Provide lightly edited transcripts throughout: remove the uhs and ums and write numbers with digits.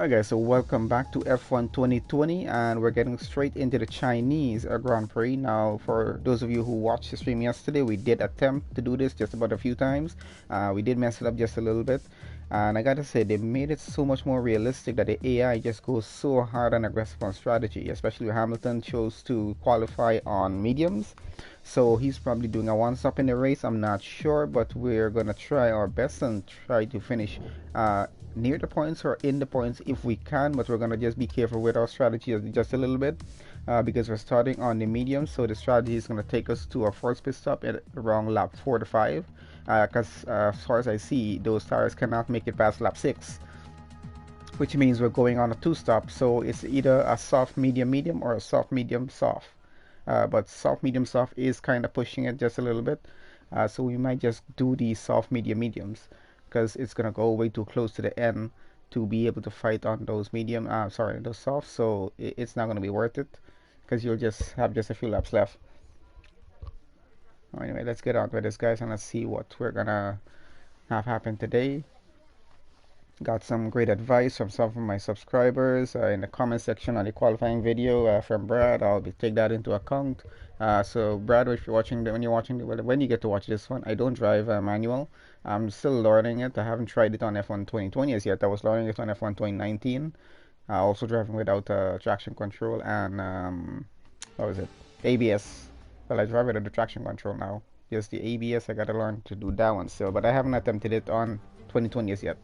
Okay, so welcome back to F1 2020, and we're getting straight into the Chinese Grand Prix. Now, for those of you who watched the stream yesterday, we did attempt to do this just about a few times. We did mess it up just a little bit, and I gotta say, they made it so much more realistic that the AI just goes so hard and aggressive on strategy, especially when Hamilton chose to qualify on mediums. So he's probably doing a one-stop in the race, I'm not sure, but we're gonna try our best and try to finish near the points or in the points if we can, but we're going to just be careful with our strategy just a little bit because we're starting on the medium, so the strategy is going to take us to our first pit stop at around lap 4 to 5 because as far as I see, those tires cannot make it past lap 6, which means we're going on a 2-stop, so it's either a soft medium medium or a soft medium soft, but soft medium soft is kind of pushing it just a little bit, so we might just do the soft medium mediums because it's gonna go way too close to the end to be able to fight on those medium sorry, those soft, so it's not gonna be worth it because you'll just have just a few laps left. Anyway, let's get on with this, guys, and let's see what we're gonna have happen today. Got some great advice from some of my subscribers in the comment section on the qualifying video from Brad. I'll take that into account. So Brad, if you're watching when you get to watch this one, I don't drive manual. I'm still learning it. I haven't tried it on F1 2020 as yet. I was learning it on F1 2019. Also driving without traction control and what was it? ABS. Well, I drive without the traction control now. Just the ABS. I gotta learn to do that one still, but I haven't attempted it on 2020 as yet.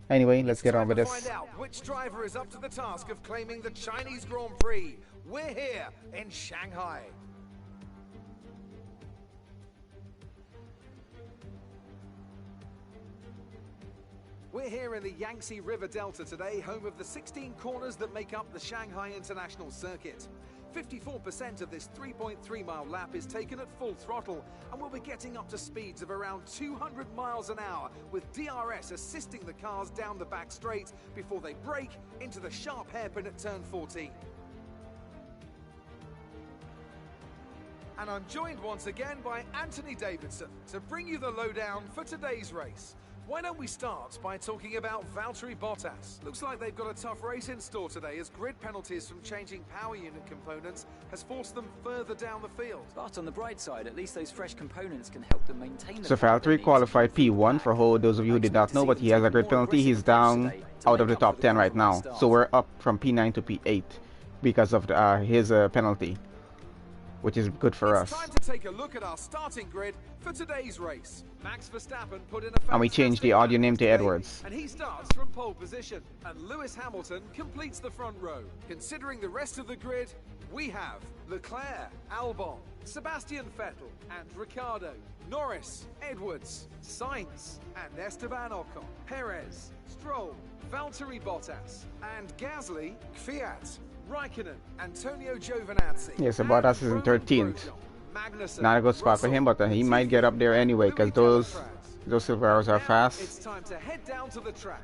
Anyway, let's get on with this. Find out which driver is up to the task of claiming the Chinese Grand Prix. We're here in Shanghai. We're here in the Yangtze River Delta today, home of the 16 corners that make up the Shanghai International Circuit. 54% of this 3.3-mile lap is taken at full throttle, and we'll be getting up to speeds of around 200 miles an hour, with DRS assisting the cars down the back straight before they brake into the sharp hairpin at turn 14. And I'm joined once again by Anthony Davidson to bring you the lowdown for today's race. Why don't we start by talking about Valtteri Bottas? Looks like they've got a tough race in store today, as grid penalties from changing power unit components has forced them further down the field. But on the bright side, at least those fresh components can help them maintain the... So Valtteri qualified P1 for those of you who did not know, but he has a grid penalty. He's down out of the top 10 right now. So we're up from P9 to P8 because of his penalty, which is good for us. It's time to take a look at our starting grid for today's race. Max Verstappen put in a and we changed the audio name to Edwards. And he starts from pole position, and Lewis Hamilton completes the front row. Considering the rest of the grid, we have Leclerc, Albon, Sebastian Vettel, and Ricciardo, Norris, Edwards, Sainz, and Esteban Ocon, Perez, Stroll, Valtteri Bottas, and Gasly, Kvyat, Raikkonen, Antonio Giovinazzi. Yes, so Bottas is in 13th. Not a good spot for him, but he might get up there anyway because those silver arrows are fast. It's time to head down to the track.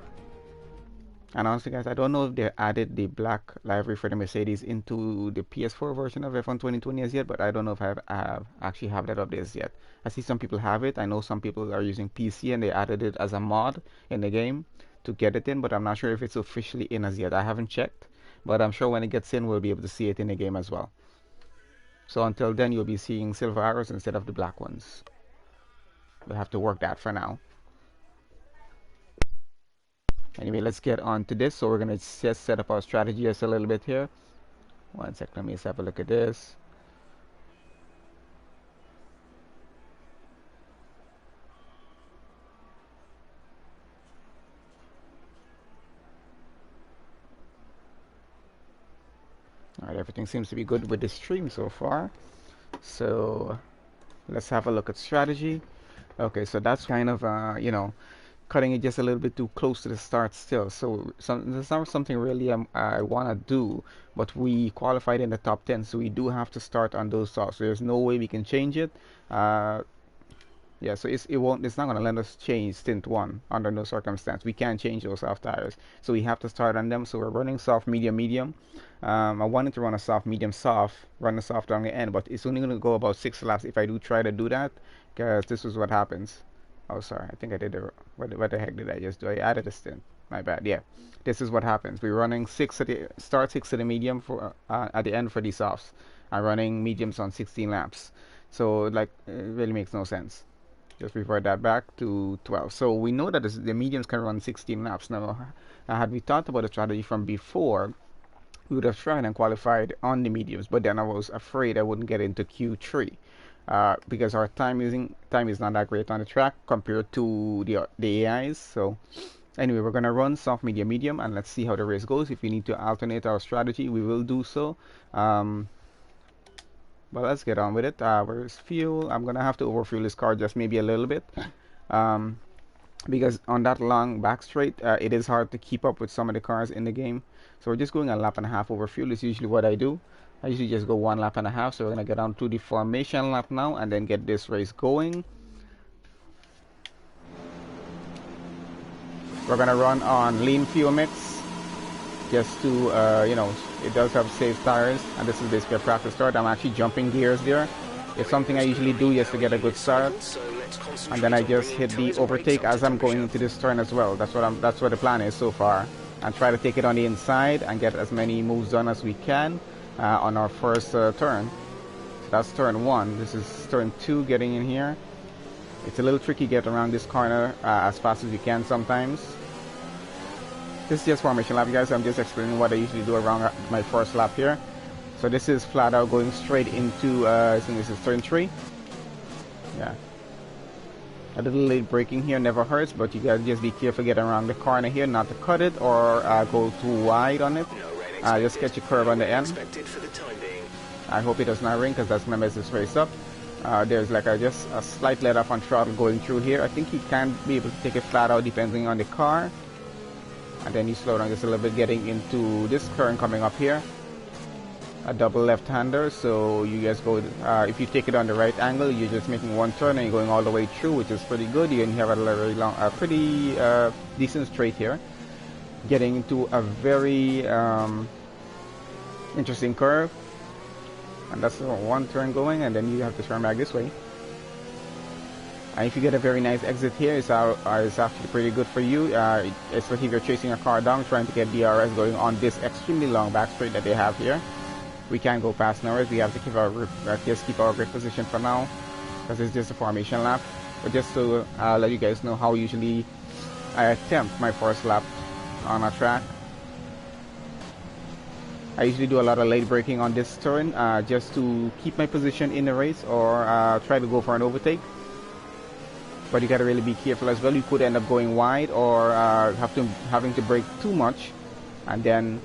And honestly, guys, I don't know if they added the black livery for the Mercedes into the PS4 version of F1 2020 as yet, but I don't know if I actually have that up there as yet. I see some people have it. I know some people are using PC and they added it as a mod in the game to get it in, but I'm not sure if it's officially in as yet. I haven't checked, but I'm sure when it gets in, we'll be able to see it in the game as well. So until then, you'll be seeing silver arrows instead of the black ones. We'll have to work that for now. Anyway, let's get on to this. So we're going to just set up our strategy just a little bit here. One sec, let me just have a look at this. Alright, everything seems to be good with the stream so far. So let's have a look at strategy. Okay, so that's kind of, you know, cutting it just a little bit too close to the start still. So there's not something really I want to do, but we qualified in the top 10, so we do have to start on those softs. So there's no way we can change it. Yeah, so it's not going to let us change stint 1 under no circumstance. We can't change those soft tires, so we have to start on them. So we're running soft, medium, medium. I wanted to run a soft, medium, soft, run the soft on the end, but it's only going to go about 6 laps if I do try to do that, because this is what happens. Oh, sorry, I think I did what the heck did I just do? I added a stint. My bad. Yeah, this is what happens. We're running six at the start, six at the medium for at the end for the softs. I'm running mediums on 16 laps, so like it really makes no sense. Just revert that back to 12. So we know that the mediums can run 16 laps. Now, had we thought about the strategy from before, we would have tried and qualified on the mediums, but then I was afraid I wouldn't get into Q3 because our time is not that great on the track compared to the AIs. So anyway, we're gonna run soft, medium, medium, and let's see how the race goes. If we need to alternate our strategy, we will do so. But let's get on with it. Where's fuel? I'm gonna have to overfuel this car just maybe a little bit. Because on that long back straight, it is hard to keep up with some of the cars in the game. So we're just going a lap and a half over fuel is usually what I do. I usually just go 1.5 laps. So we're going to get on to the formation lap now and then get this race going. We're going to run on lean fuel mix just to, you know, it does have safe tires. And this is basically a practice start. I'm actually jumping gears there. It's something I usually do just to get a good start. And then I just hit the overtake as I'm going into this turn as well. That's what the plan is so far. And try to take it on the inside and get as many moves done as we can on our first turn. So that's turn 1. This is turn 2 getting in here. It's a little tricky to get around this corner as fast as you can sometimes. This is just formation lap, guys. I'm just explaining what I usually do around my first lap here. So this is flat out going straight into, I think this is turn 3. Yeah. A little late braking here never hurts, but you gotta just be careful getting around the corner here, not to cut it or go too wide on it. Just catch a curve on the end. I hope it does not ring because that's gonna mess this race up. There's like just a slight let off on throttle going through here. I think you can be able to take it flat out depending on the car. And then you slow down just a little bit getting into this turn coming up here. A double left-hander, so you guys go, if you take it on the right angle, you're just making one turn and you're going all the way through, which is pretty good. You have a very long, pretty decent straight here. Getting into a very interesting curve. And that's one turn going, and then you have to turn back this way. And if you get a very nice exit here, it's actually pretty good for you, especially if you're chasing a car down, trying to get DRS going on this extremely long back straight that they have here. We can't go past Norris. We have to keep our grip position for now, because it's just a formation lap. But just to let you guys know how usually I attempt my first lap on a track. I usually do a lot of late braking on this turn just to keep my position in the race or try to go for an overtake. But you gotta really be careful as well. You could end up going wide or having to brake too much, and then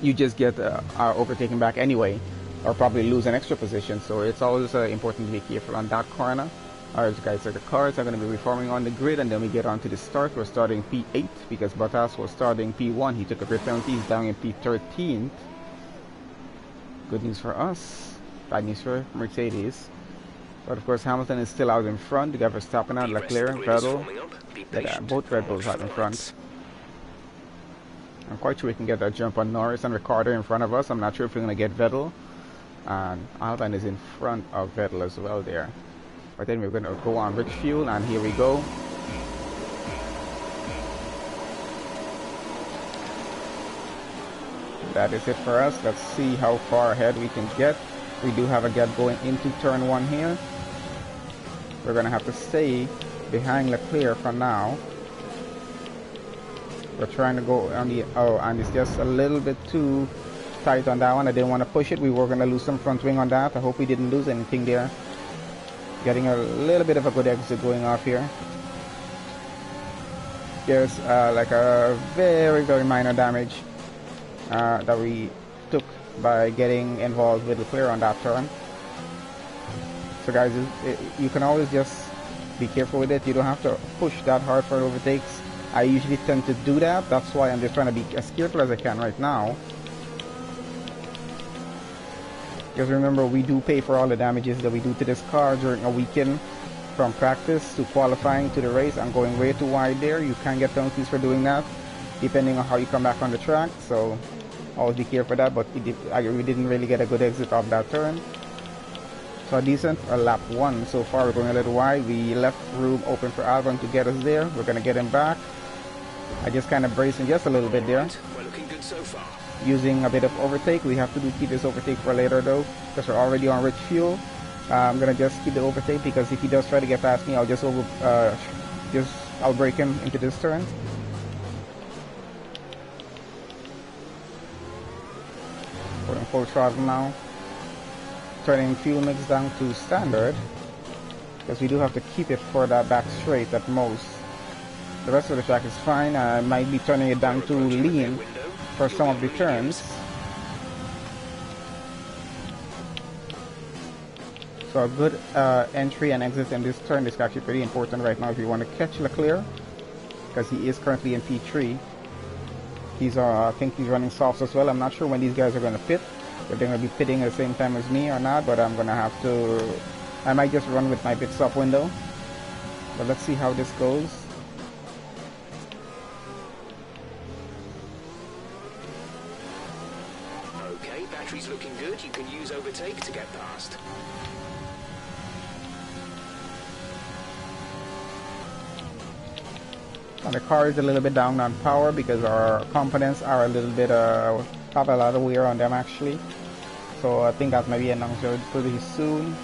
you just get overtaken back anyway, or probably lose an extra position. So it's always important to be careful on that corner. Alright guys, so the cars are going to be reforming on the grid, and then we get on to the start. We're starting P8 because Bottas was starting P1. He took a grid penalty. He's down in P13. Good news for us, bad news for Mercedes. But of course Hamilton is still out in front. The guy for stopping out, Leclerc, Vettel, both Red Bulls out in front. I'm quite sure we can get that jump on Norris and Ricciardo in front of us. I'm not sure if we're going to get Vettel. And Albon is in front of Vettel as well there. But then we're going to go on rich fuel, and here we go. That is it for us. Let's see how far ahead we can get. We do have a gap going into turn 1 here. We're going to have to stay behind Leclerc for now. We're trying to go on the, and it's just a little bit too tight on that one. I didn't want to push it. We were going to lose some front wing on that. I hope we didn't lose anything there. Getting a little bit of a good exit going off here. There's like a very, very minor damage that we took by getting involved with Leclerc on that turn. So guys, you can always just be careful with it. You don't have to push that hard for overtakes. I usually tend to do that. That's why I'm just trying to be as careful as I can right now. Because remember, we do pay for all the damages that we do to this car during a weekend, from practice to qualifying to the race. I'm going way too wide there. You can get penalties for doing that, depending on how you come back on the track. So always be careful for that. But we didn't really get a good exit off that turn. So a decent lap 1 so far. We're going a little wide. We left room open for Albon to get us there. We're going to get him back. I just kind of bracing just a little bit there. We're looking good so far. Using a bit of overtake. We have to keep this overtake for later though, because we're already on rich fuel. I'm gonna just keep the overtake because if he does try to get past me, I'll just I'll break him into this turn. Putting full throttle now. Turning fuel mix down to standard because we do have to keep it for that back straight at most. The rest of the track is fine. I might be turning it down to lean for some of the turns. So a good entry and exit in this turn is actually pretty important right now if you want to catch Leclerc, because he is currently in P3. He's I think he's running softs as well. I'm not sure when these guys are going to pit, if they're going to be pitting at the same time as me or not, but I'm going to have to, I might just run with my pit stop window. But let's see how this goes. Okay, battery's looking good. You can use overtake to get past. Now the car is a little bit down on power because our components are a little bit have a lot of wear on them actually. So I think that might be announced pretty soon.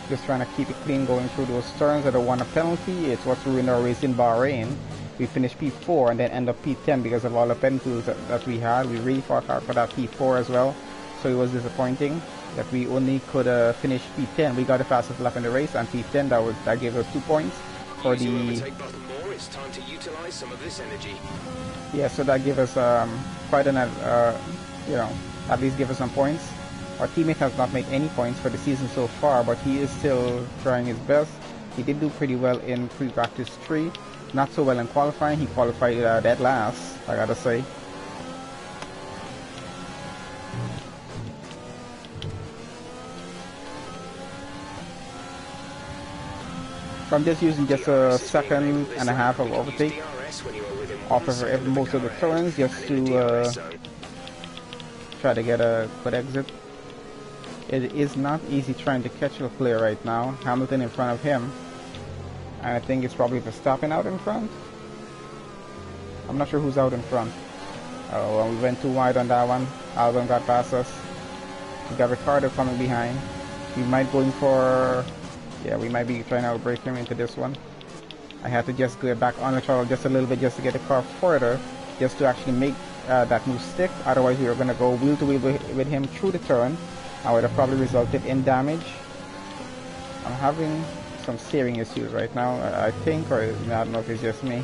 Just trying to keep it clean going through those turns. I don't want a penalty. It's what's ruined our race in Bahrain. We finished P4 and then end up P10 because of all the penalties that we had. We really fought hard for that P4 as well. So it was disappointing that we only could finish P10. We got the fastest lap in the race and P10 that gave us 2 points for the. It's time to utilize some of this energy. Yeah, so that gave us quite an, you know, at least give us some points. Our teammate has not made any points for the season so far, but he is still trying his best. He did do pretty well in pre-practice 3. Not so well in qualifying. He qualified dead last, I gotta say. So I'm just using just a second and a half of overtake off of most of the turns just to try to get a good exit. It is not easy trying to catch Leclerc right now. Hamilton in front of him. And I think it's probably Verstappen out in front. I'm not sure who's out in front. Oh, well, we went too wide on that one. Albon got past us. We got Ricardo coming behind. We might go in for... Yeah, we might be trying to outbreak him into this one. I had to just go back on the throttle just a little bit just to get the car further, just to actually make that move stick. Otherwise, we were going to go wheel to wheel with him through the turn. I would have probably resulted in damage. I'm having some steering issues right now, I think, or I don't know if it's just me.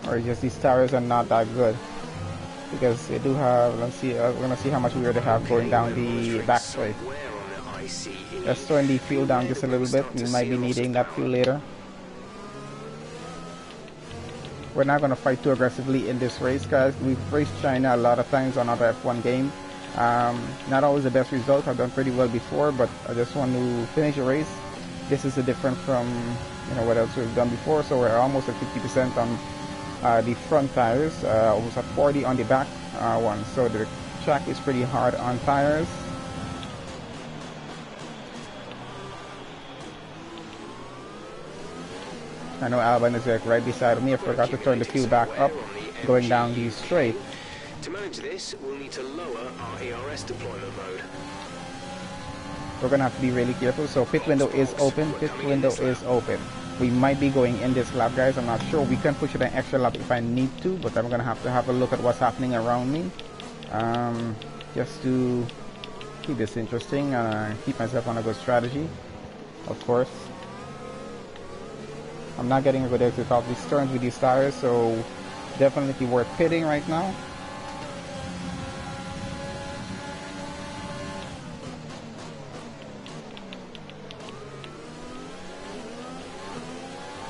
Or it's just these tires are not that good. Because they do have, let's see, we're going to see how much wear they have going down the back straight. Let's turn the fuel down just a little bit. We might be needing that fuel later. We're not going to fight too aggressively in this race, guys. We've raced China a lot of times on other F1 game. Not always the best result. I've done pretty well before, but I just want to finish a race. This is a different from what else we've done before. So we're almost at 50% on the front tires, almost at 40 on the back one. So the track is pretty hard on tires. I know Albon is like right beside me. I forgot to turn the fuel back up going down the straight. To manage this, we'll need to lower our ERS deployment mode. We're gonna have to be really careful. So pit window is open. Pit window is open. We might be going in this lap, guys. I'm not sure. We can push it an extra lap if I need to, but I'm gonna have a look at what's happening around me, just to keep this interesting and keep myself on a good strategy. Of course. I'm not getting a good exit off these turns with these tires, so definitely worth pitting right now.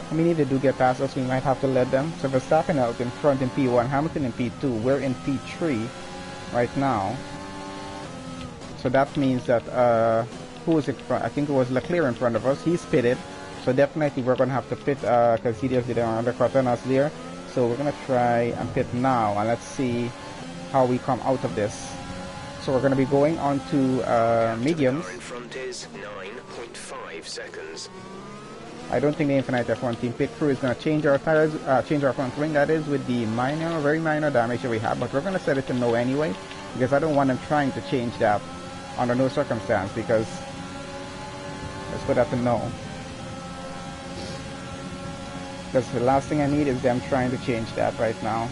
I mean, if they do get past us, we might have to let them. So Verstappen out in front in P1, Hamilton in P2. We're in P3 right now. So that means that, who was in front? I think it was Leclerc in front of us. He's pitted. So definitely we're going to have to pit because he just did an undercut on us there. So we're going to try and pit now. And let's see how we come out of this. So we're going to be going on to mediums. In front is 9.5. 5 seconds. I don't think the Infinite F1 Team Pit Crew is going to change our tires, change our front wing, that is, with the minor, very minor damage that we have, but we're going to set it to no anyway, because I don't want them trying to change that under no circumstance, because let's put that to no. Because the last thing I need is them trying to change that right now.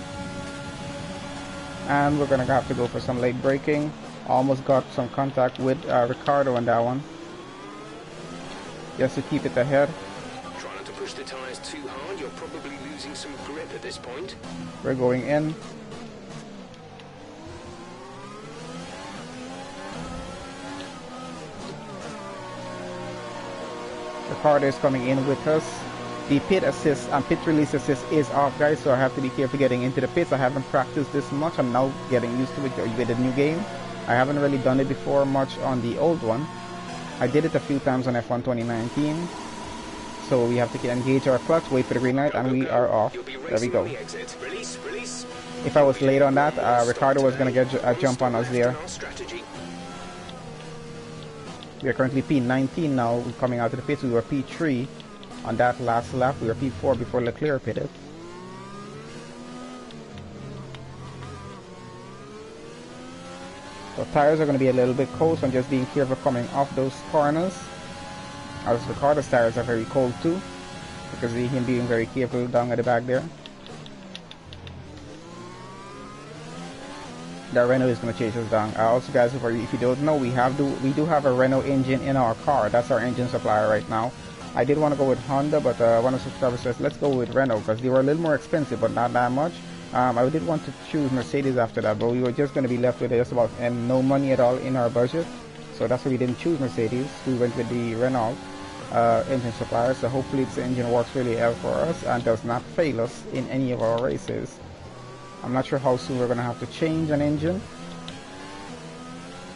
And we're going to have to go for some late braking. Almost got some contact with Ricardo on that one, just to keep it ahead. Try not to push the tyres too hard, you're probably losing some grip at this point. We're going in. Ricardo is coming in with us. The pit assist and pit release assist is off, guys, so I have to be careful getting into the pits. I haven't practiced this much. I'm now getting used to it with the new game. I haven't really done it before much on the old one. I did it a few times on F1 2019. So we have to engage our clutch, wait for the green light, and we are off. There we go. If I was late on that, Ricardo was going to get a jump on us there. We are currently P19 now, coming out of the pits. We were P3 on that last lap. We were P4 before Leclerc pitted. So tires are going to be a little bit cold, so I'm just being careful coming off those corners. As Ricardo's tires are very cold too, because of him being very careful down at the back there. The Renault is going to chase us down. Also, guys, if you don't know, we do have a Renault engine in our car. That's our engine supplier right now. I did want to go with Honda, but one of the subscribers says let's go with Renault because they were a little more expensive, but not that much. I did want to choose Mercedes after that, but we were just going to be left with just about no money at all in our budget. So that's why we didn't choose Mercedes. We went with the Renault engine supplier. So hopefully this engine works really well for us and does not fail us in any of our races. I'm not sure how soon we're going to have to change an engine,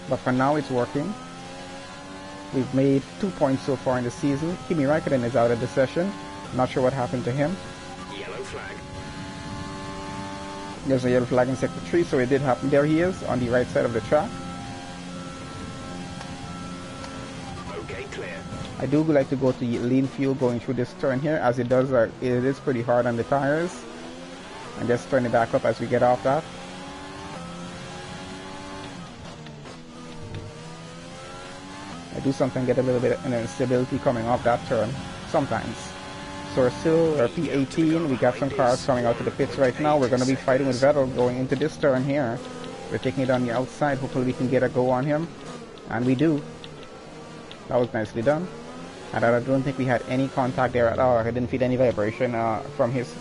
but for now it's working. We've made 2 points so far in the season. Kimi Raikkonen is out of the session. Not sure what happened to him. Yellow flag. There's a yellow flag in sector 3, so it did happen. There he is on the right side of the track. Okay, clear. I do like to go to lean fuel going through this turn here, as it does. It is pretty hard on the tires. And just turn it back up as we get off that. I do sometimes get a little bit of instability coming off that turn sometimes. So we're still P18. We got some cars coming out to the pits right now. We're going to be fighting with Vettel going into this turn here. We're taking it on the outside. Hopefully we can get a go on him, and we do. That was nicely done. And I don't think we had any contact there at all. I didn't feel any vibration from his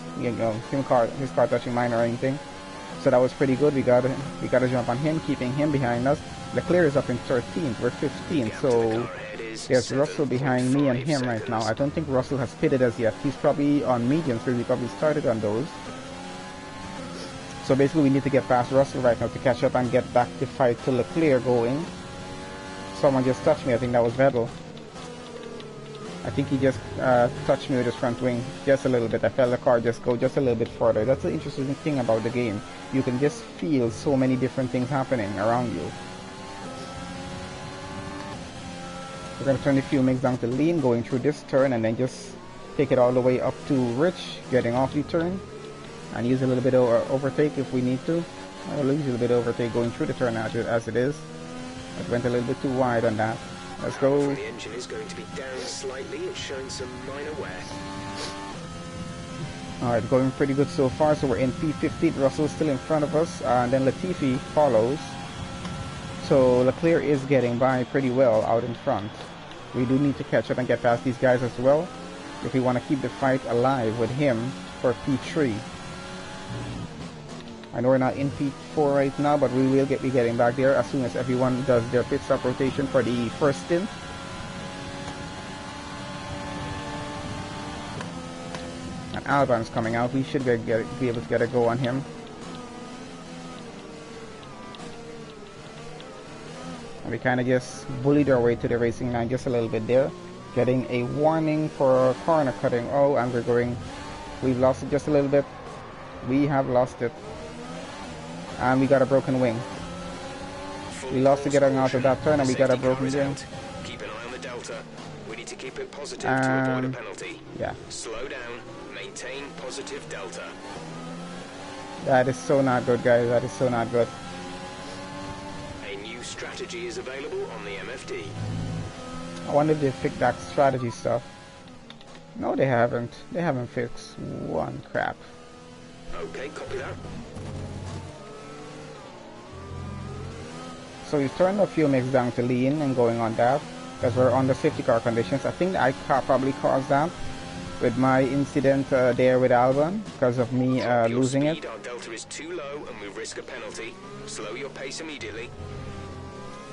car touching mine or anything. So that was pretty good. We got a jump on him, keeping him behind us. Leclerc is up in 13th. We're 15th. So there's Russell behind me and him right now. I don't think Russell has pitted as yet. He's probably on mediums, so he probably started on those. So basically we need to get past Russell right now to catch up and get back to fight to Leclerc going. Someone just touched me. I think that was Vettel. I think he just touched me with his front wing just a little bit. I felt the car just go just a little bit further. That's the interesting thing about the game. You can just feel so many different things happening around you. We're going to turn the fuel mix down to lean, going through this turn, and then just take it all the way up to rich, getting off the turn, and use a little bit of overtake if we need to. I'll use a little bit of overtake going through the turn as it is. It went a little bit too wide on that. Let's go. The engine is going to be down slightly. It's showing some minor wear. Alright, going pretty good so far. So we're in P15. Russell's still in front of us. And then Latifi follows. So Leclerc is getting by pretty well out in front. We do need to catch up and get past these guys as well, if we want to keep the fight alive with him for P3. I know we're not in P4 right now, but we will be getting back there as soon as everyone does their pit stop rotation for the first stint. And Albon's coming out. We should be able to get a go on him. And we kind of just bullied our way to the racing line just a little bit there. Getting a warning for corner cutting. Oh, and we've lost it just a little bit. We have lost it. And we got a broken wing. We lost to getting out of that turn, and we got a broken wing. Keep an eye on the delta. We need to keep it positive to avoid a penalty. Yeah. Slow down, maintain positive delta. That is so not good, guys. That is so not good. A new strategy is available on the MFD. I wonder if they fixed that strategy stuff. No, they haven't. They haven't fixed one crap. Okay, copy that. So he's turning the fuel mix down to lean and going on that because we're under safety car conditions. I think I probably caused that with my incident there with Albon because of me losing it. Our delta is too low and we risk a penalty. Slow your pace immediately.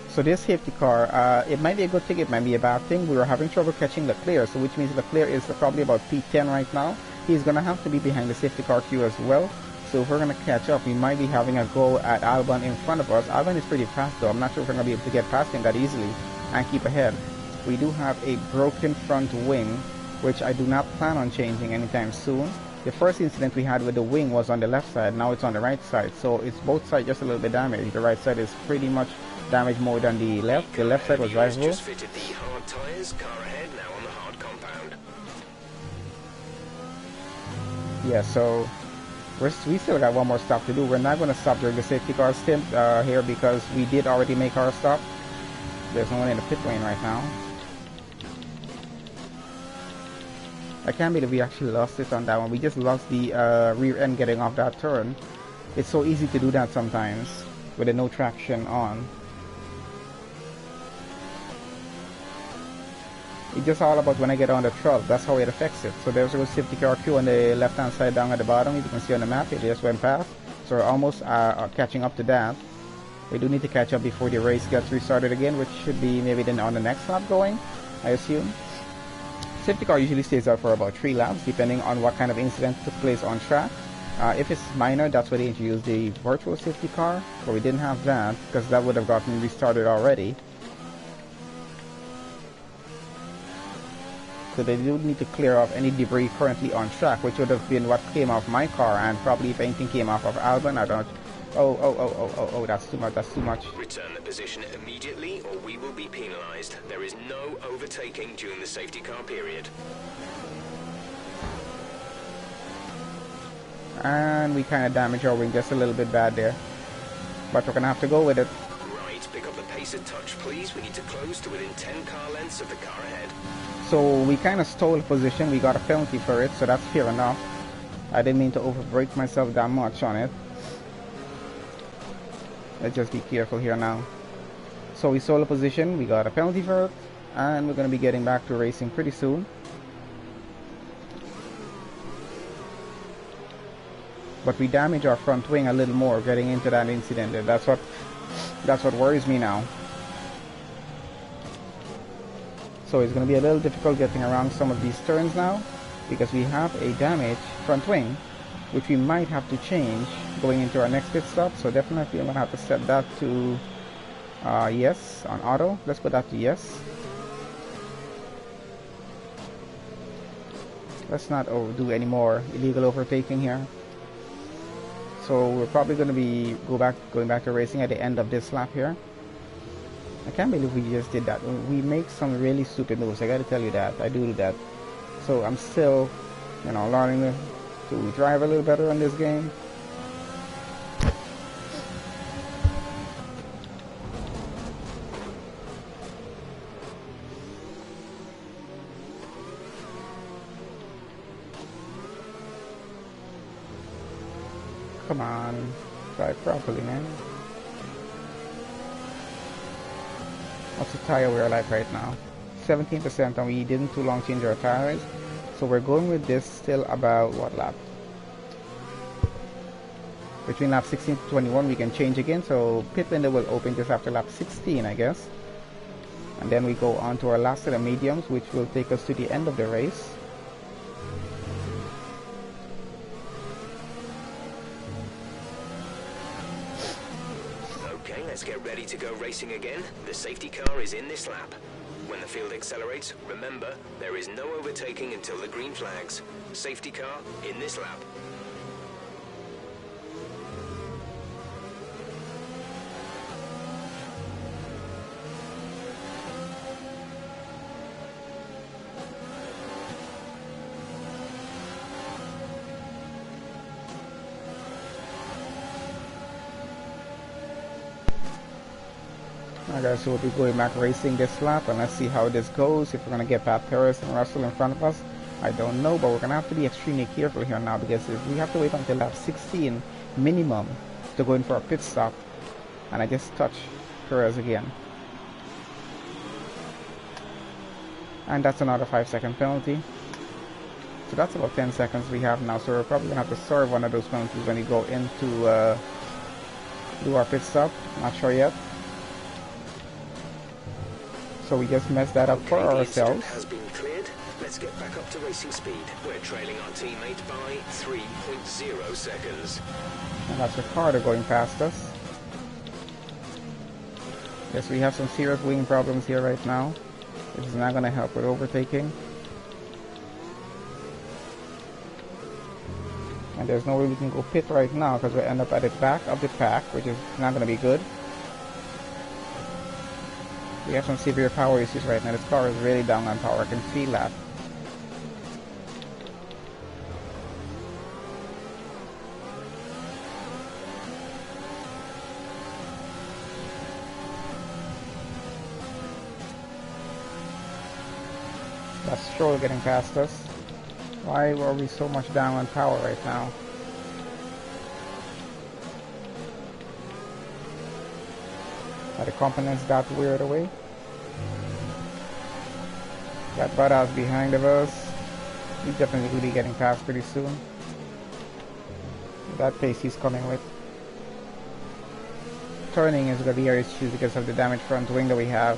So this safety car, it might be a good thing, it might be a bad thing. We were having trouble catching Leclerc, so which means Leclerc is probably about P10 right now. He's going to have to be behind the safety car queue as well. So if we're going to catch up, we might be having a go at Albon in front of us. Albon is pretty fast though. I'm not sure if we're going to be able to get past him that easily and keep ahead. We do have a broken front wing, which I do not plan on changing anytime soon. The first incident we had with the wing was on the left side, now it's on the right side. So it's both sides just a little bit damaged. The right side is pretty much damaged more than the left. The left side was drivable. Just fitted the hard tires, car ahead now on the hard compound. Yeah, so we still got one more stop to do. We're not going to stop during the safety car stint here because we did already make our stop. There's no one in the pit lane right now. I can't believe we actually lost it on that one. We just lost the rear end getting off that turn. It's so easy to do that sometimes with the no traction on. It's just all about when I get on the throttle. That's how it affects it. So there's a safety car queue on the left hand side down at the bottom. You can see on the map it just went past. So we're almost catching up to that. We do need to catch up before the race gets restarted again, which should be maybe then on the next lap going, I assume. Safety car usually stays out for about 3 laps depending on what kind of incident took place on track. If it's minor, that's why they introduced the virtual safety car, but we didn't have that because that would have gotten restarted already. So they do need to clear off any debris currently on track, which would have been what came off my car, and probably if anything came off of Albon, I don't. Oh, that's too much, that's too much. Return the position immediately or we will be penalized. There is no overtaking during the safety car period. And we kind of damaged our wing just a little bit bad there. But we're going to have to go with it. Right, pick up the pace a touch, please. We need to close to within 10 car lengths of the car ahead. So we kind of stole position. We got a penalty for it, so that's fair enough. I didn't mean to overbrake myself that much on it. Let's just be careful here now. So we stole a position. We got a penalty for it. And we're going to be getting back to racing pretty soon. But we damaged our front wing a little more getting into that incident. That's what worries me now. So it's going to be a little difficult getting around some of these turns now because we have a damaged front wing, which we might have to change going into our next pit stop. So definitely I'm going to have to set that to yes on auto. Let's put that to yes. Let's not do any more illegal overtaking here. So we're probably going to be going back to racing at the end of this lap here. I can't believe we just did that. We make some really stupid moves. I got to tell you that. I do that. So I'm still, learning to drive a little better on this game. Come on, drive properly, man. What's the tire we're like right now? 17%, and we didn't too long change our tires. So we're going with this still about what lap? Between lap 16 to 21 we can change again. So pit window will open just after lap 16, I guess. And then we go on to our last set of mediums, which will take us to the end of the race. Let's get ready to go racing again. The safety car is in this lap. When the field accelerates, remember, there is no overtaking until the green flags. Safety car in this lap. Alright guys, so we'll be going back racing this lap, and let's see how this goes. If we're going to get past Perez and Russell in front of us, I don't know, but we're going to have to be extremely careful here now, because we have to wait until lap 16 minimum to go in for a pit stop. And I just touched Perez again. And that's another 5-second penalty. So that's about 10 seconds we have now, so we're probably going to have to serve one of those penalties when we go into do our pit stop. Not sure yet. So we just messed that up for ourselves. Has been cleared. Let's get back up to racing speed. We're trailing our teammate by 3.0 seconds. And that's Ricardo going past us. Yes, we have some serious wing problems here right now. This is not going to help with overtaking. And there's no way we can go pit right now because we end up at the back of the pack, which is not going to be good. We have some severe power issues right now. This car is really down on power. I can feel that. That's Stroll getting past us. Why are we so much down on power right now? Are the components got weird away? Got Bottas behind of us. He's definitely going to be getting past pretty soon. That pace he's coming with. Turning is going to be our issue because of the damaged front wing that we have.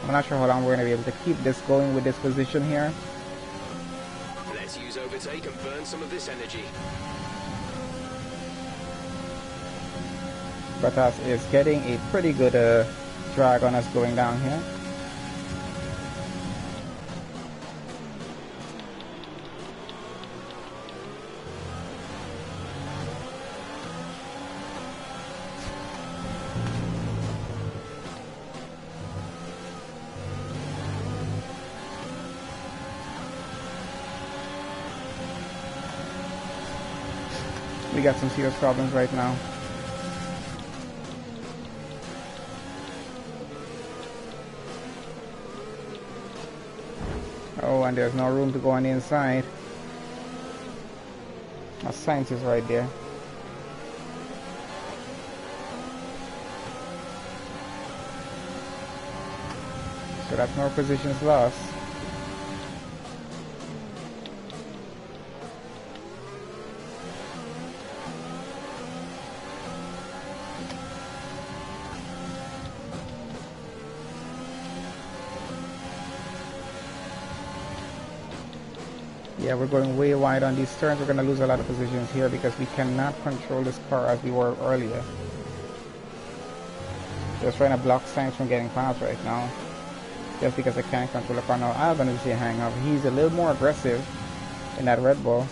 I'm not sure how long we're going to be able to keep this going with this position here. Let's use overtake and burn some of this energy. Bottas is getting a pretty good drag on us going down here. We got some serious problems right now. Oh, and there's no room to go on the inside. My Sainz is right there. So that's more positions lost. Yeah, we're going way wide on these turns. We're going to lose a lot of positions here because we cannot control this car as we were earlier. Just trying to block Sainz from getting past right now. Just because I can't control the car now. Albon is a hang up. He's a little more aggressive in that Red Bull.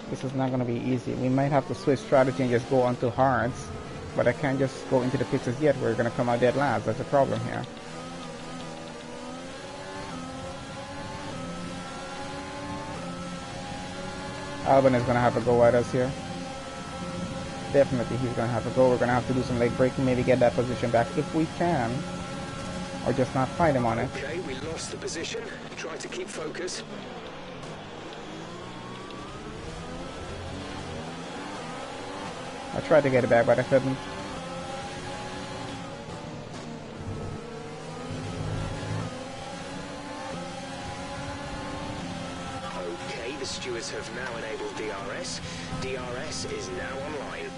This is not going to be easy. We might have to switch strategy and just go onto hards. But I can't just go into the pits as yet. We're going to come out dead last. That's a problem here. Albon is going to have a go at us here. Definitely he's going to have a go. We're going to have to do some leg braking, maybe get that position back if we can. Or just not fight him on it. Okay, we lost the position. Try to keep focus. I tried to get it back, but I couldn't. Okay, the stewards have now enabled DRS. DRS is now online.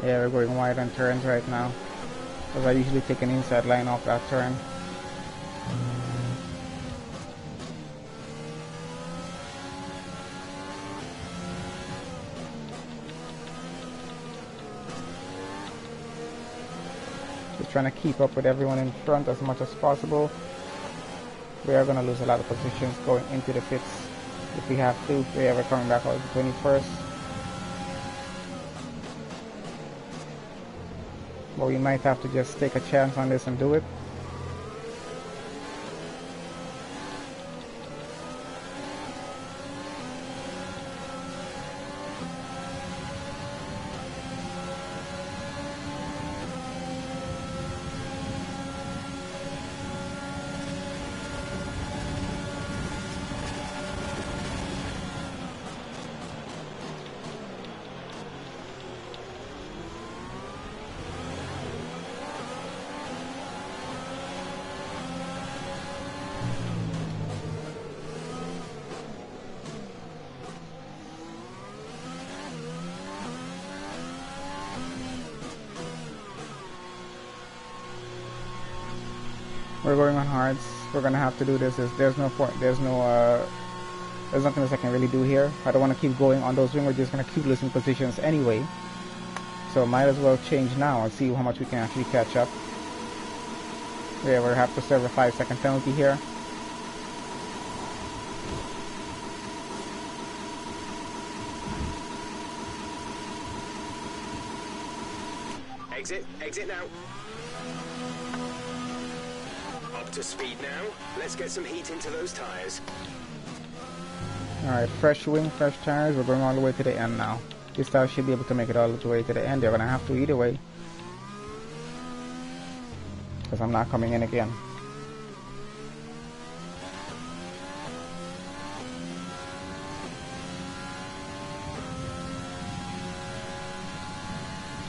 Yeah, we're going wide on turns right now. Because I usually take an inside line off that turn. We're trying to keep up with everyone in front as much as possible. We are going to lose a lot of positions going into the pits if we have to. If we ever coming back out the 21st. But we might have to just take a chance on this and do it. We're going on hards. We're gonna have to do this. There's no point. There's nothing else I can really do here. I don't want to keep going on those wings. We're just gonna keep losing positions anyway. So might as well change now and see how much we can actually catch up. Yeah, we'll have to serve a 5-second penalty here. Exit now. Up to speed now. Let's get some heat into those tires. Alright, fresh wing, fresh tires. We're going all the way to the end now. This tire should be able to make it all the way to the end. They're gonna have to either way, because I'm not coming in again.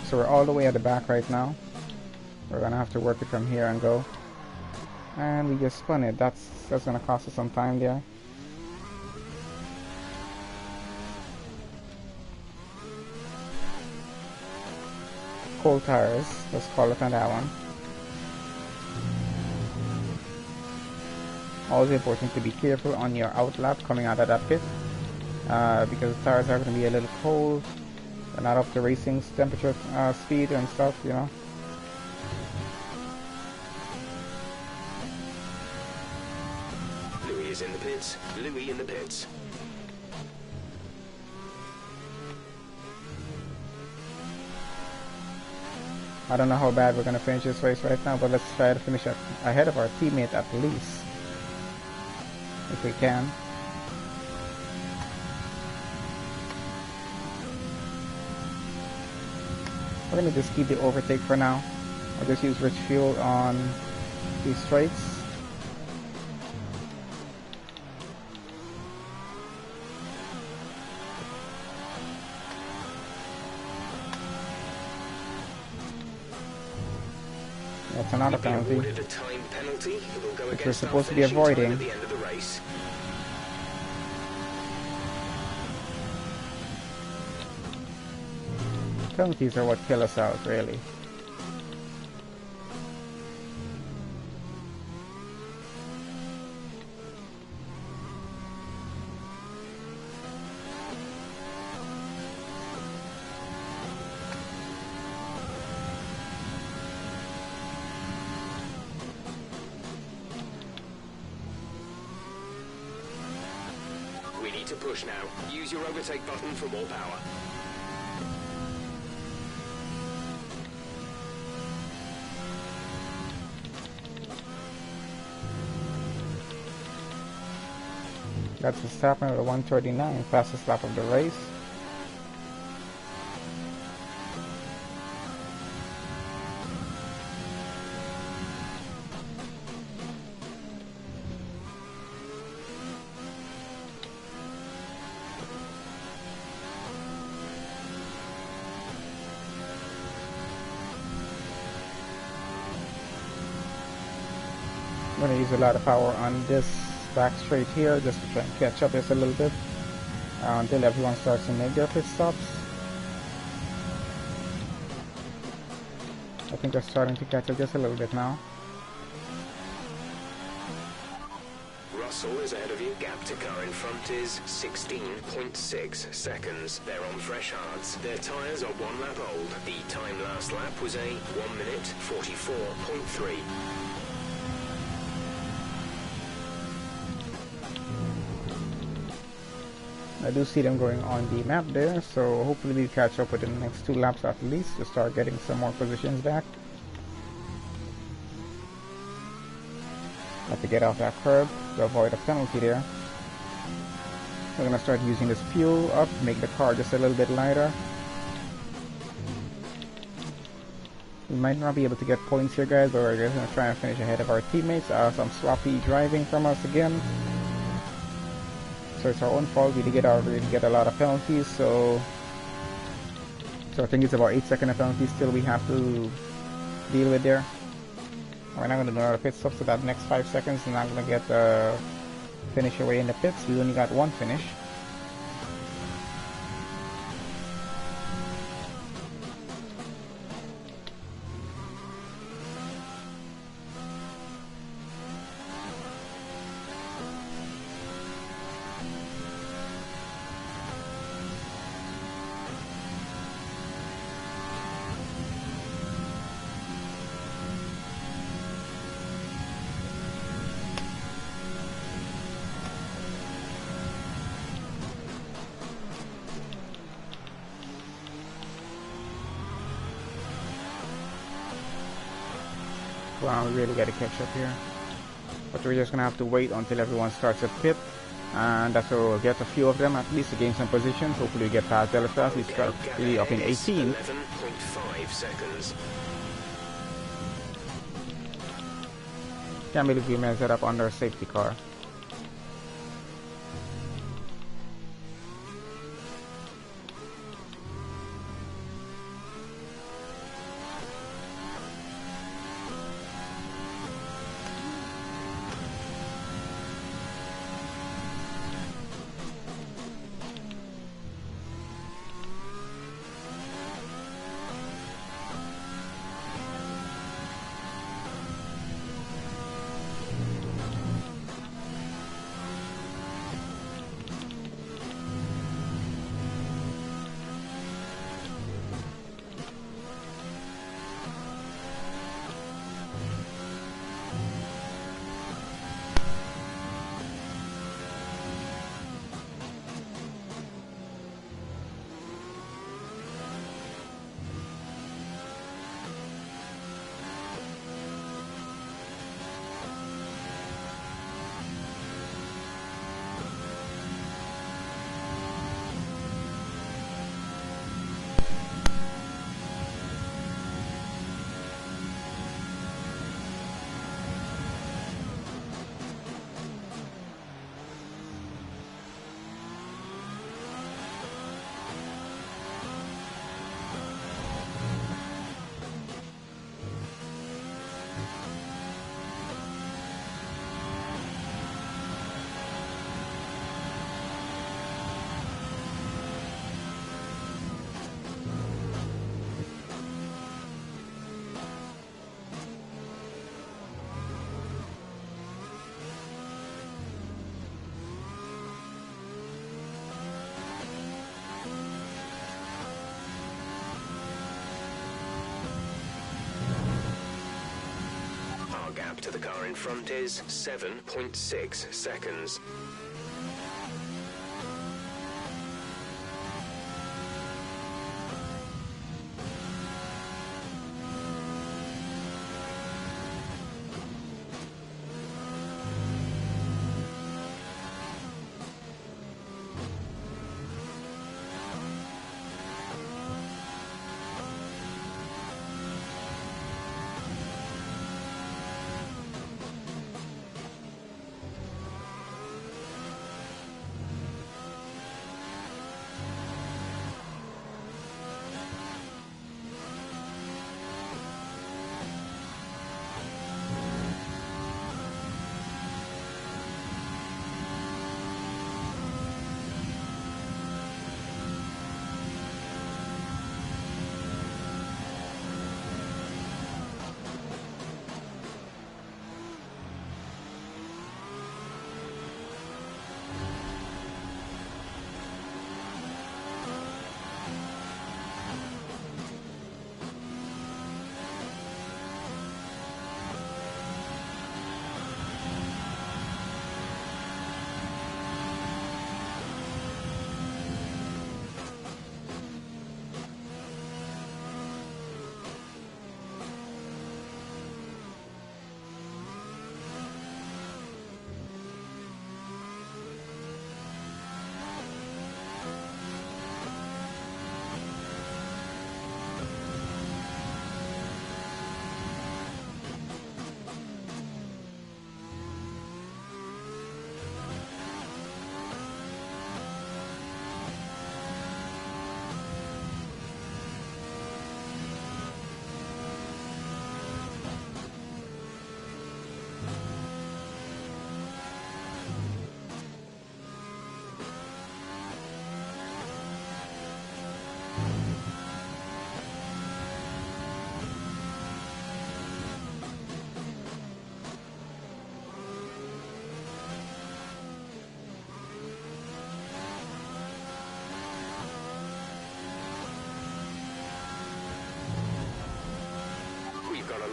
So we're all the way at the back right now. We're gonna have to work it from here and go. And we just spun it. That's gonna cost us some time there. Cold tires. Let's call it on that one. Always important to be careful on your outlap coming out of that pit, because the tires are going to be a little cold. They're not up to racing temperature, speed and stuff, you know. Louis is in the pits. Louis in the pits. I don't know how bad we're going to finish this race right now, but let's try to finish it ahead of our teammate at least, if we can. We're going to just keep the overtake for now. I'll just use rich fuel on these straights. That's another penalty, which we're supposed to be avoiding. Penalties are what kill us out, really. We need to push now. Use your overtake button for more power. That's Verstappen at 139, fastest lap of the race. I'm going to use a lot of power on this back straight here just to try and catch up just a little bit until everyone starts to make their pit stops. I think they're starting to catch up just a little bit now. Russell is ahead of you. Gap to car in front is 16.6 seconds. They're on fresh hards. Their tyres are 1 lap old. The time last lap was a 1 minute 44.3. I do see them going on the map there, so hopefully we catch up within the next 2 laps at least to start getting some more positions back. Have to get off that curb to avoid a penalty there. We're gonna start using this fuel up, make the car just a little bit lighter. We might not be able to get points here, guys, but we're just gonna try and finish ahead of our teammates. Some sloppy driving from us again. So it's our own fault. We did get a lot of penalties, so I think it's about 8 second of penalties still we have to deal with there. We're not gonna do another pit stop, so that next 5 seconds we're not gonna get finish away in the pits. We only got one finish. Wow, we really gotta catch up here. But we're just gonna have to wait until everyone starts a pit. And that's where we'll get a few of them at least to gain some positions. Hopefully we get past Delifast. We start really up in 18. 11.5 seconds. Can't believe we messed that up under a safety car. Gap to the car in front is 7.6 seconds.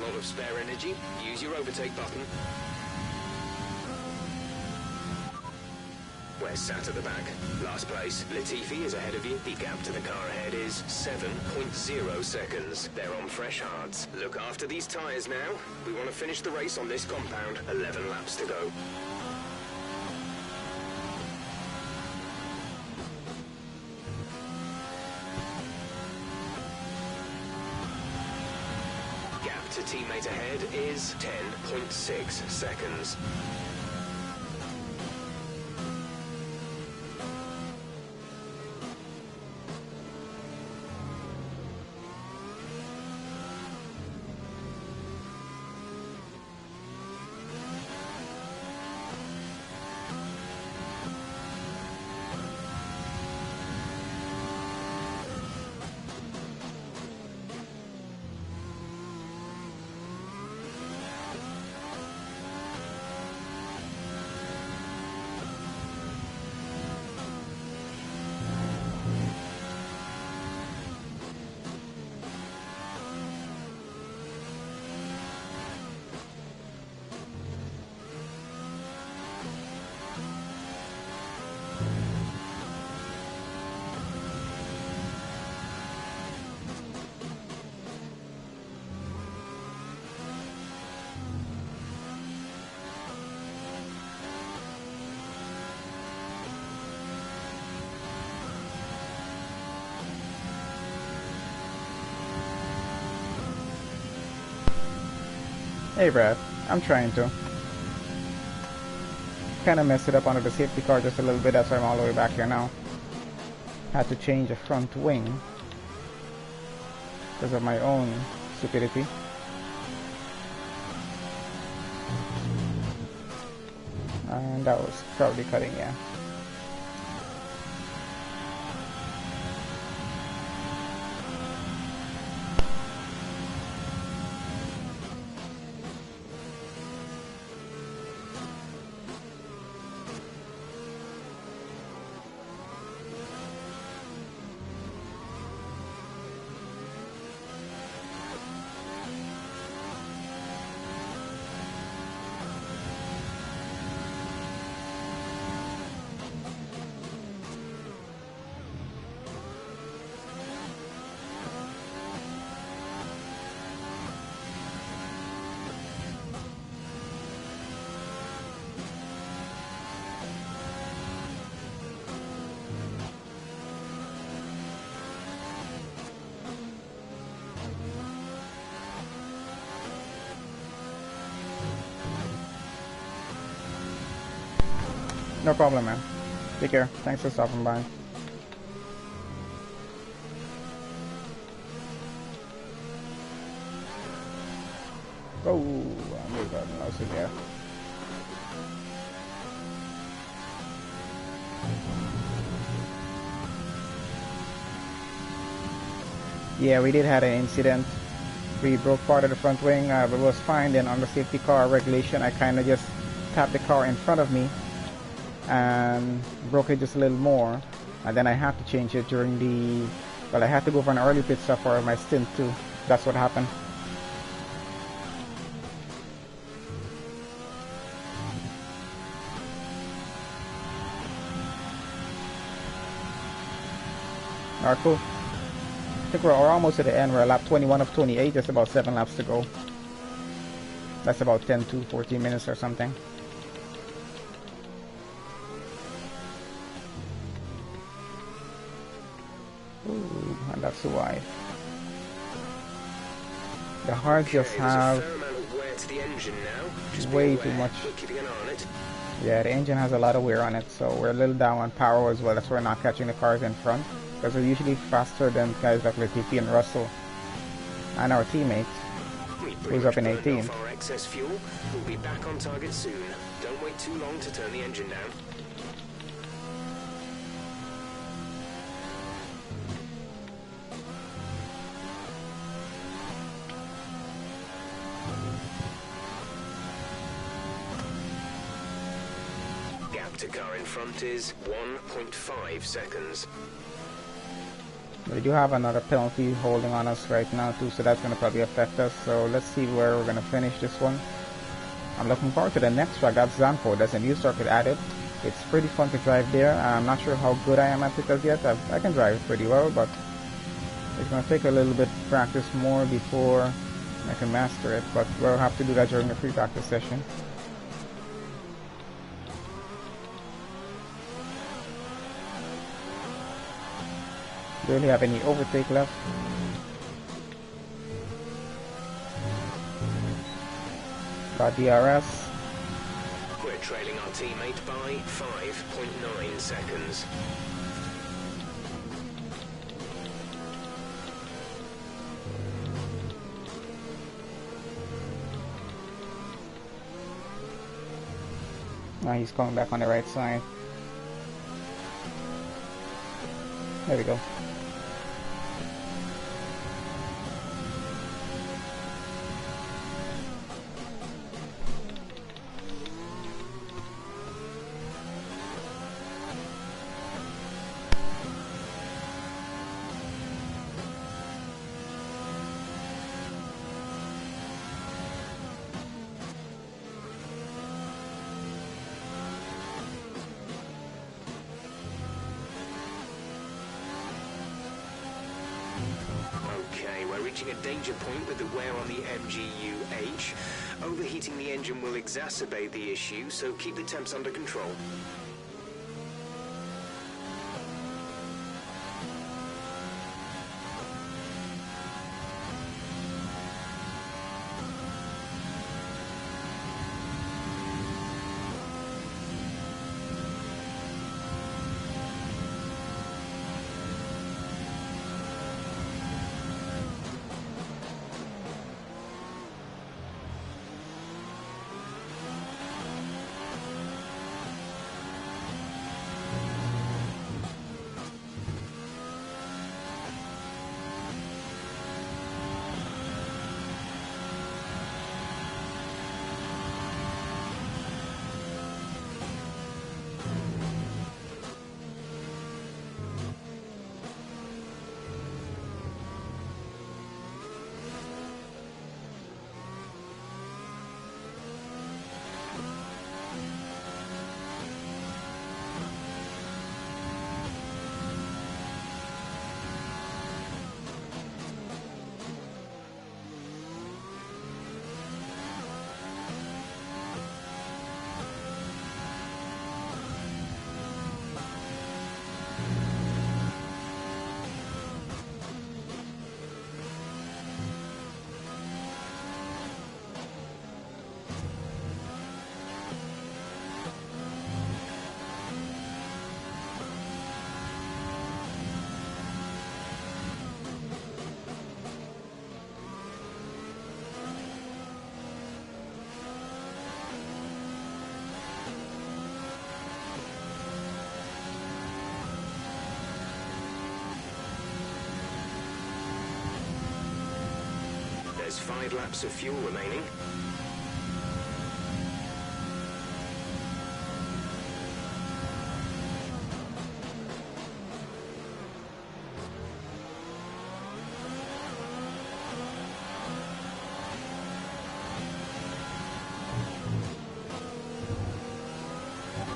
lot of spare energy, use your overtake button. We're sat at the back. Last place. Latifi is ahead of you. The gap to the car ahead is 7.0 seconds. They're on fresh hards. Look after these tyres now. We want to finish the race on this compound. 11 laps to go. Gap to teammate ahead is 10.6 seconds. Hey Brad, I'm trying to. Kind of messed it up under the safety car just a little bit, that's why I'm all the way back here now. Had to change the front wing because of my own stupidity. And that was probably cutting, yeah. No problem, man. Take care. Thanks for stopping by. Oh, I'm got lost in there. Yeah, we did have an incident. We broke part of the front wing, but it was fine. Then on the safety car regulation, I kind of just tapped the car in front of me and broke it just a little more, and then I have to change it during the, well, I had to go for an early pit stop for my stint too. That's what happened. Alright, cool. I think we're almost at the end. We're at lap 21 of 28, just about 7 laps to go. That's about 10 to 14 minutes or something. Ooh, and that's why. The hards just have way too much. Yeah, the engine has a lot of wear on it, so we're a little down on power as well. That's why we're not catching the cars in front, because we're usually faster than guys like Latifi and Russell and our teammates, who's up in 18th. Our excess fuel. We'll be back on target soon. Don't wait too long to turn the engine down. Gap to car in front is 1.5 seconds. We do have another penalty holding on us right now too, so that's going to probably affect us. So let's see where we're going to finish this one. I'm looking forward to the next track. That's Zanfo. There's a new circuit added. It's pretty fun to drive there. I'm not sure how good I am at it as yet. I can drive it pretty well, but it's going to take a little bit practice more before I can master it. But we'll have to do that during the free practice session. Barely have any overtake left. Got DRS. We're trailing our teammate by 5.9 seconds. Now he's coming back on the right side. There we go. Okay, we're reaching a danger point with the wear on the MGU-H. Overheating the engine will exacerbate the issue, so keep the temps under control. There's 5 laps of fuel remaining.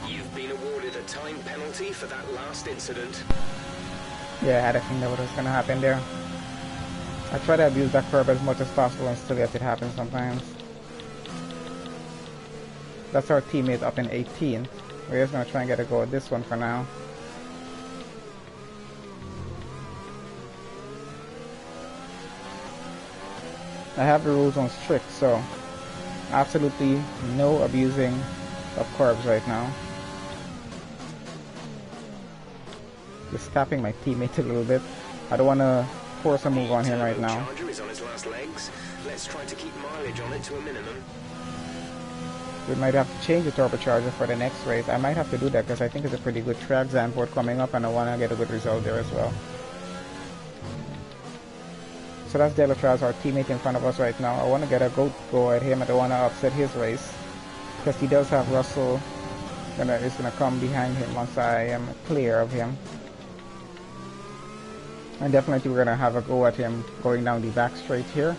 You've been awarded a time penalty for that last incident. Yeah, I had a feeling that was going to happen there. I try to abuse that curve as much as possible and still yet it happens sometimes. That's our teammate up in 18. We're just going to try and get a go at this one for now. I have the rules on strict, so absolutely no abusing of curves right now. Just tapping my teammate a little bit. I don't want to force a move on him right now. Charger is on its last legs. Let's try to keep mileage on it to a minimum. We might have to change the turbocharger for the next race. I might have to do that because I think it's a pretty good track Zandvoort coming up and I want to get a good result there as well. So that's Delatraz, our teammate in front of us right now. I want to get a good go at him. I don't want to upset his race because he does have Russell is going to come behind him once I am clear of him. And definitely we're gonna have a go at him going down the back straight here.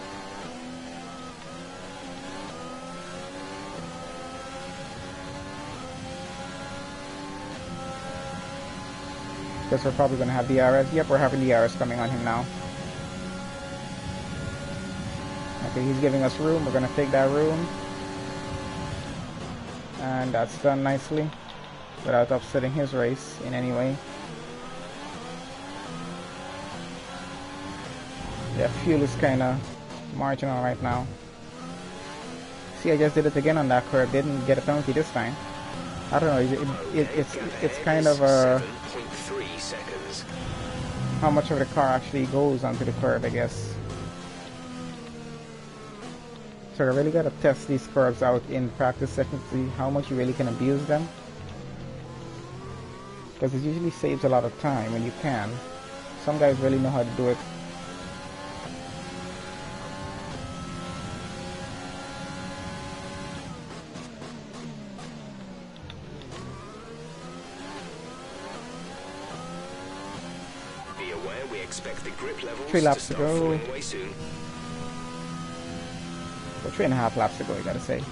Because we're probably gonna have the RS. Yep, we're having the RS coming on him now. Okay, he's giving us room. We're gonna take that room. And that's done nicely without upsetting his race in any way. Yeah, fuel is kind of marginal right now. See, I just did it again on that curve. Didn't get a penalty this time. I don't know. It's kind of how much of the car actually goes onto the curve, I guess. So I really gotta test these curves out in practice sessions to see how much you really can abuse them. Because it usually saves a lot of time when you can. Some guys really know how to do it. Be aware we expect the grip levels 3 laps to to start go. falling away soon. Well, 3.5 laps to go, I gotta say.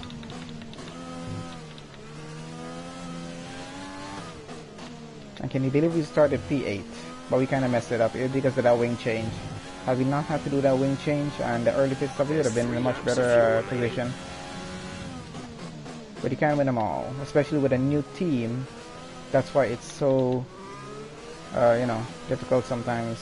And can you believe we started P8? But we kind of messed it up because of that wing change. Had we not had to do that wing change and the early pit stop, we would have been in a much better position. But you can't win them all, especially with a new team. That's why it's so, you know, difficult sometimes.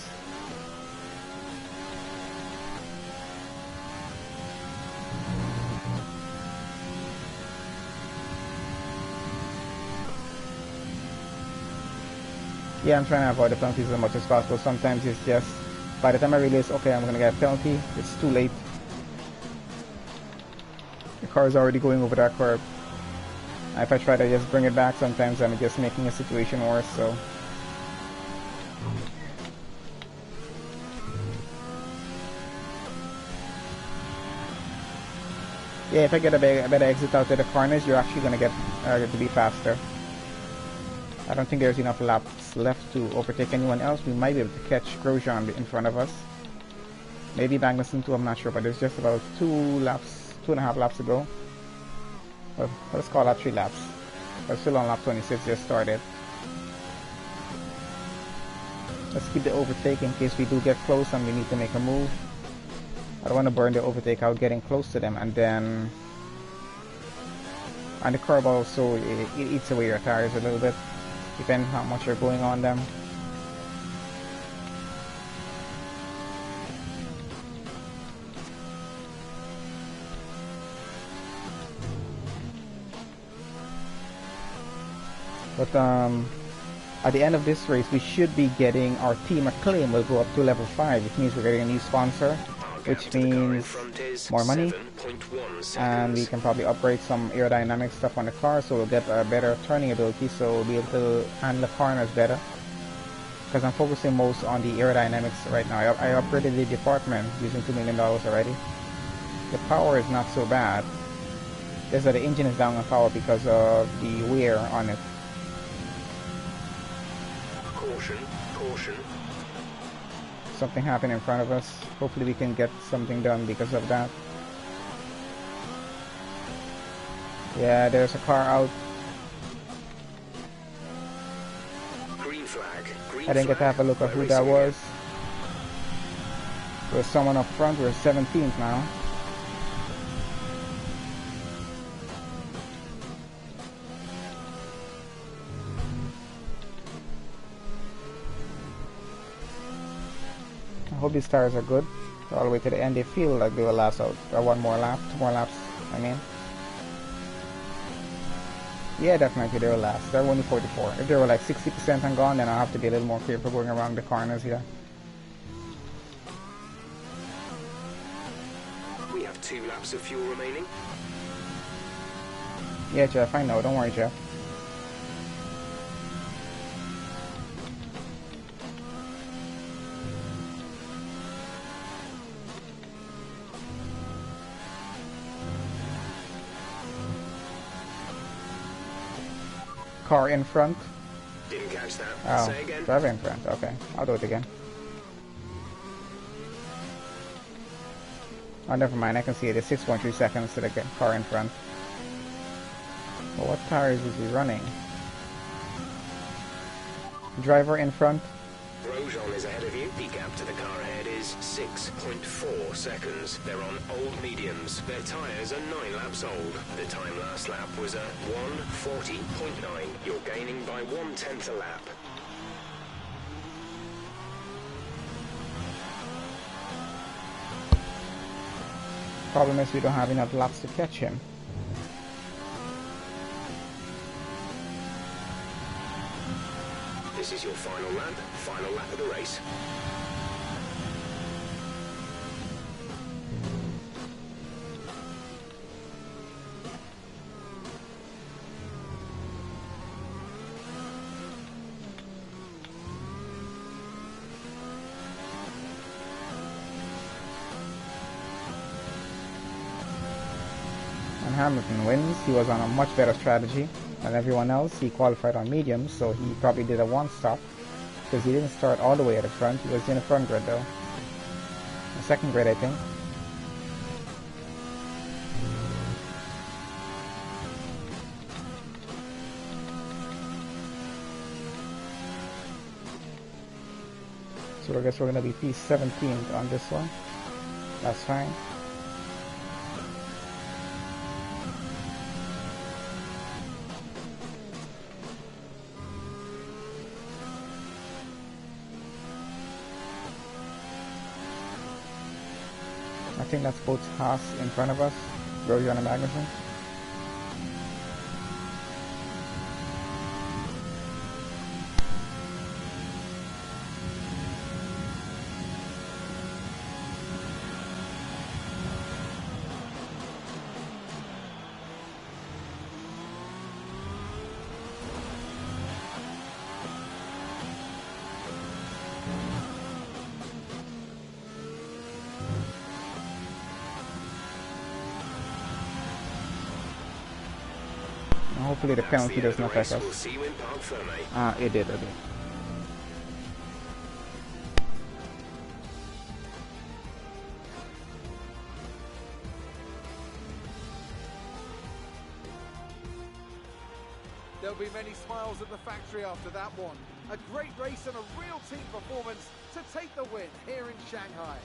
Yeah, I'm trying to avoid the penalties as much as possible. Sometimes it's just, by the time I realize, okay, I'm going to get a penalty, it's too late. The car is already going over that curb. If I try to just bring it back, sometimes I'm just making a situation worse, so. Yeah, if I get a better exit out of the corners, you're actually going to get to be faster. I don't think there's enough laps left to overtake anyone else. We might be able to catch Grosjean in front of us. Maybe Magnussen too, I'm not sure, but there's just about 2.5 laps to go. Well, let's call that 3 laps. We're still on lap 26, just started. Let's keep the overtake in case we do get close and we need to make a move. I don't want to burn the overtake out getting close to them, and then on the curb also it eats away your tires a little bit, depending how much you're going on them. But at the end of this race, we should be getting our team acclaim will go up to level 5, which means we're getting a new sponsor, which means more money, and we can probably upgrade some aerodynamic stuff on the car, so we'll get a better turning ability, so we'll be able to handle the corners better. Because I'm focusing most on the aerodynamics right now. I upgraded the department using $2 million already. The power is not so bad. Just that the engine is down on power because of the wear on it. Caution, caution. Something happened in front of us. Hopefully we can get something done because of that. Yeah, there's a car out. Green flag. Green I didn't get to have a look at who that was. There's someone up front. We're 17th now. I hope these tires are good all the way to the end. They feel like they will last out one more lap, 2 more laps, I mean. Yeah, definitely they will last. They're only 44. If they were like 60% and gone, then I'll have to be a little more careful going around the corners here. We have 2 laps of fuel remaining. Yeah, Jeff, I know. Don't worry, Jeff. Car in front. Didn't catch that. Oh, Say again. driver in front. Okay, I'll do it again. Oh, never mind. I can see it. It's 6.3 seconds to the car in front. But what tires is he running? Driver in front. Grosjean is ahead of you. The gap to the car ahead is 6.4 seconds. They're on old mediums. Their tyres are 9 laps old. The time last lap was a 1:40.9. You're gaining by 1/10 a lap. Problem is we don't have enough laps to catch him. This is your final lap of the race. And Hamilton wins. He was on a much better strategy than everyone else. He qualified on mediums, so he probably did a one-stop because he didn't start all the way at the front. He was in the front grid though. The second grid, I think. So I guess we're going to be P17 on this one. That's fine. I think that's both Haas in front of us, Grosjean and Magnussen. Hopefully the penalty doesn't affect us. We'll see you in Parc Fermé. It did. There'll be many smiles at the factory after that one. A great race and a real team performance to take the win here in Shanghai.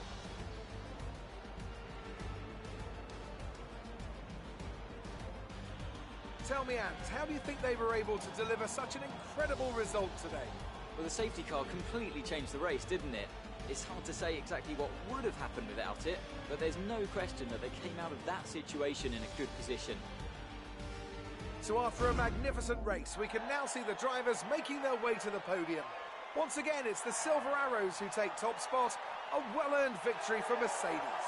Tell me, Ant, how do you think they were able to deliver such an incredible result today? Well, the safety car completely changed the race, didn't it? It's hard to say exactly what would have happened without it, but there's no question that they came out of that situation in a good position. So after a magnificent race, we can now see the drivers making their way to the podium. Once again, it's the Silver Arrows who take top spot, a well-earned victory for Mercedes.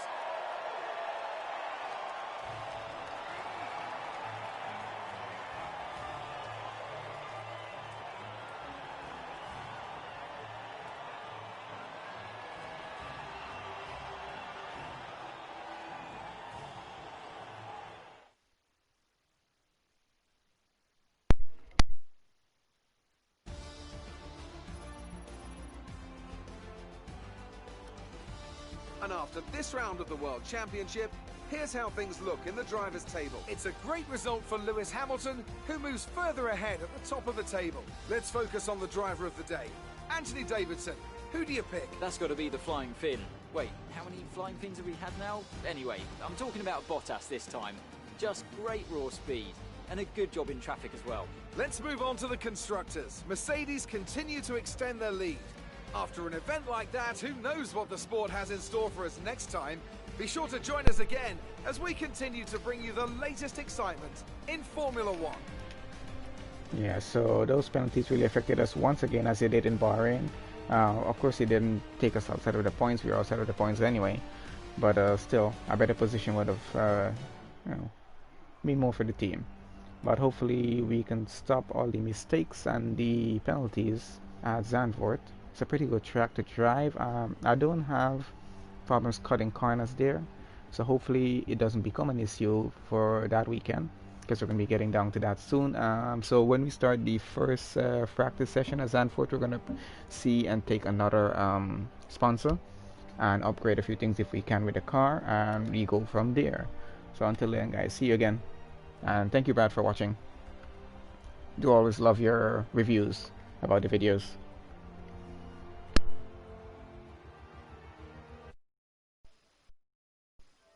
And after this round of the World Championship, here's how things look in the drivers' table. It's a great result for Lewis Hamilton, who moves further ahead at the top of the table. Let's focus on the driver of the day, Anthony Davidson. Who do you pick? That's got to be the Flying Finn. Wait, how many Flying Fins have we had now? Anyway, I'm talking about Bottas this time. Just great raw speed, and a good job in traffic as well. Let's move on to the constructors. Mercedes continue to extend their lead. After an event like that, who knows what the sport has in store for us next time? Be sure to join us again as we continue to bring you the latest excitement in Formula One. Yeah, so those penalties really affected us once again as they did in Bahrain. Of course, it didn't take us outside of the points. We were outside of the points anyway. But still, a better position would have been more for the team. But hopefully we can stop all the mistakes and the penalties at Zandvoort. It's a pretty good track to drive. I don't have problems cutting corners there, so hopefully it doesn't become an issue for that weekend, because we're going to be getting down to that soon. So when we start the first practice session at Zandvoort, we're going to see and take another sponsor. and upgrade a few things if we can with the car, and we go from there. So until then, guys, see you again, and thank you, Brad, for watching. Do always love your reviews about the videos.